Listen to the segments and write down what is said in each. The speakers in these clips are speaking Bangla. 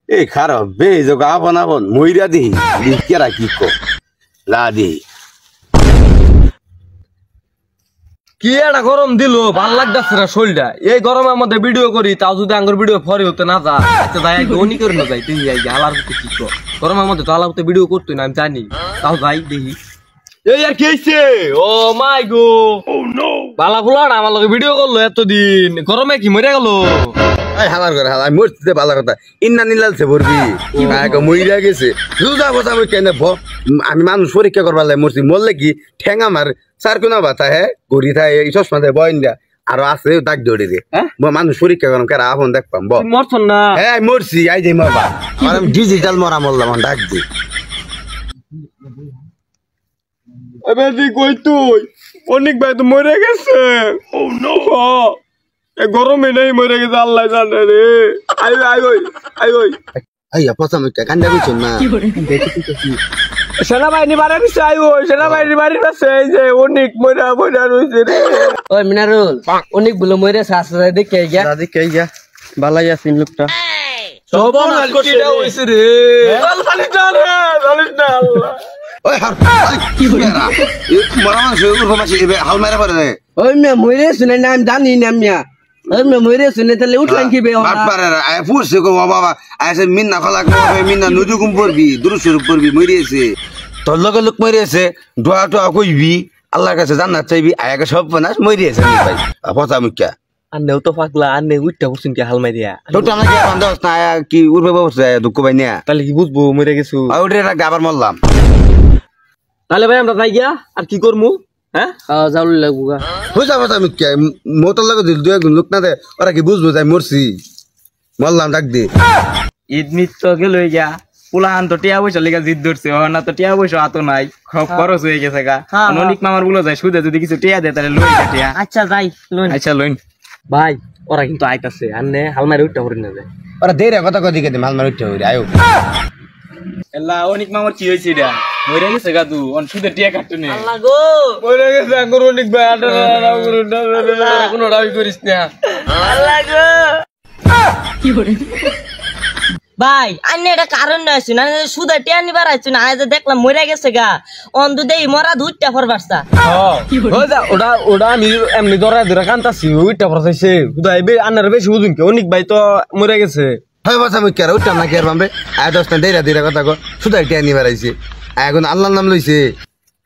এই খারাপ বে যোগা আপন আপন মইরা দিহি কেরা কি কো লা দিহি কি একটা গরম দিল ভাল লাগতেছে না শরীরটা এই গরমের মধ্যে ভিডিও করি তাও যদি আঙ্গুর ভিডিও ফরি হতে না যা আচ্ছা যাই আগে অনি করে না যাই তুই আলার হতে কি কর গরমের মধ্যে তো আলার হতে ভিডিও করতো না আমি জানি তাও যাই দেখি এই আর কি হইছে ও মাই গো ও নো বালা ফুলাড়া আমার লগে ভিডিও করলো এতদিন গরমে কি মরে গেল এই হালার করে হালা মরতে ভালো কথা ইন্না নিলালছে ভরবি আগে মইরা গেছে জুজা কথা আমি কেন আমি মানুষ পরীক্ষা করবার লাগে মরছি মরলে কি ঠ্যাং আমার চার কোনা বাতা হে গড়ি থাকে এই চশমা দেয় বয়ন দিয়া আরো আছে দাগ দৌড়ি রে মানুষ পরীক্ষা করলাম কারা আপন দেখবাম মরছন না হ্যাঁ মরছি আই যে মরবা আর আমি ডিজিটাল মরা মরলাম ডাক দি এবার তুই কই তুই অনেক ভাই তো মরে গেছে ও নো গরমে নেই মরে গেছে আল্লাহ জানে রে আই আই ওই আই ওই আই আপসা আমি কান্দা কইছ না সেনাবাহিনী বাড়ি দিছে আই ওই সেনাবাহিনী বাড়ি আছে এই যে অনেক মরা মরা রইছে রে ওই মিনারুল অনেক গুলো মরে শাস্ত্র দেখে গিয়া ভালাই আছিস লোকটা সব কিটা হইছে রে জানিস না আল্লাহ ওই হার কি হইরা মরা মানুষ উরফা মাছি হাল মারা পারে রে ওই মে মরে শুনে নাম জানি না মিয়া ওই মে মরে শুনে তাহলে উঠলাম কি বে বাট পারে আই ফুরছে গো বাবা আইছে মিন্না খলাক মিন্না নুজুকুম পড়বি দুরুসুর পড়বি মরিয়েছে তোর লগে লোক মরিয়েছে দোয়া টোয়া কইবি আল্লাহর কাছে জান্নাত চাইবি আয়াকে সব বানাস মরিয়েছে ভাই পচা মুখ্যা আন্নেও তো পাগলা আন্নে উইটা বসুন কি হাল মাই দিয়া তো আমরা কি বান্ধব না কি উড়বে বসে দুঃখ পাই না তাহলে কি বুঝবো মরে গেছু ওরে রাখ আবার মরলাম তাহলে ভাই আমরা যাই গিয়া আর কি করমু হ্যাঁ যাওলি লাগবো বুঝা পচা মুখ্যা মোতর লগে দিল দুই একজন লোক না দে ওরা কি বুঝবো যাই মরছি মরলাম ডাক দে ঈদ মিত্র গেল গিয়া পুলাহান তো টিয়া পয়সা লেগে জিদ ধরছে না তো টিয়া পয়সা হাতো নাই সব খরচ হয়ে গেছে গা অনেক মামার বলে যায় সুদে যদি কিছু টিয়া দেয় তাহলে লই টিয়া আচ্ছা যাই লইন আচ্ছা লইন ভাই ওরা কিন্তু আইতাছে আন্নে হালমারি উঠটা করে না যায় ওরা দেরে কথা কদি কে মাল মার উঠতে হইরে আয়ো এলা অনেক মামার কি হইছে রে মরে গেছে গা তু অন সুদে টিয়া কাটতে নে আল্লাহ গো মরে গেছে আঙ্গুর অনেক ভাই কোনো রাবি করিস না আল্লাহ গো কি করে ভাই আন্নে এটা কারণ আছে না সুদা টিয়া নিবার আইছ না আজ দেখলাম মরে গেছে গা অন্ধ দেই মরা দুইটা ফরবারসা ওটা আমি এমনি ধরা কান্তাছি ওইটা ফরসাইছে খুদাইবে আন্নার বেশি বুঝুন কি অনেক ভাই তো মরে গেছে হয় বাসা মুই কেরা উঠতাম না কেরবাম রে আয় 10টা দেরা কথা কো সুদাই টিয়া নিবার আইছে এখন আল্লাহর নাম লইছে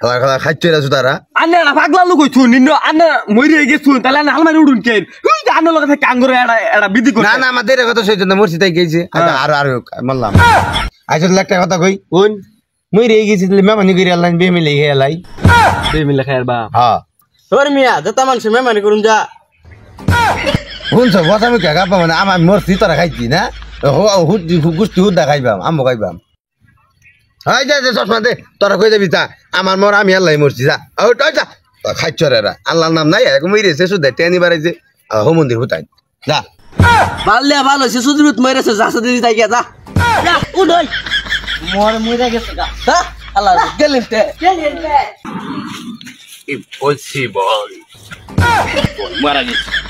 খালা খালা খাইতেরা সুদারা আন্না না পাগলা লোক হইছু নিন্ন আন্না মরে গেছু তাহলে আন্না হালমারি উড়ুন কেন ওই যে আন্না লগে থাকে আঙ্গুরে এটা বিধি করে না না আমার দেরা কথা সইছে না মরছি তাই গেছে আর আর মারলাম আইছো একটা কথা কই কোন মুই রে গেছি তাহলে মেমানি কইরা আল্লাহ বে মিলে গেলাই বে মিলে খাইর বা হ্যাঁ তোর মিয়া যত মানুষ মেমানি করুন যা কোন সব কথা আমি কাকা পাবো না আমার মরছি তোরা খাইছি না হুদ্দি গুষ্টি হুদ্দা খাইবাম আমো খাইবাম হাই যা যা চশমা দে তোরা কই যাবি তা আমার মর আমি আল্লাহ মরছি যা ও টাই যা খাইছরেরা আল্লাহর নাম নাই এক মইরেছে সুদা টেনি বাড়াইছে হো মন্দির হুতাই যা ভালো ভালো সে সুদরুত মরেছে যাসা দিদি তাই গিয়া যা যা উড়ই মর মরে গেছে গা হ্যাঁ আল্লাহ গেলেন তে ইম্পসিবল মারা গেছে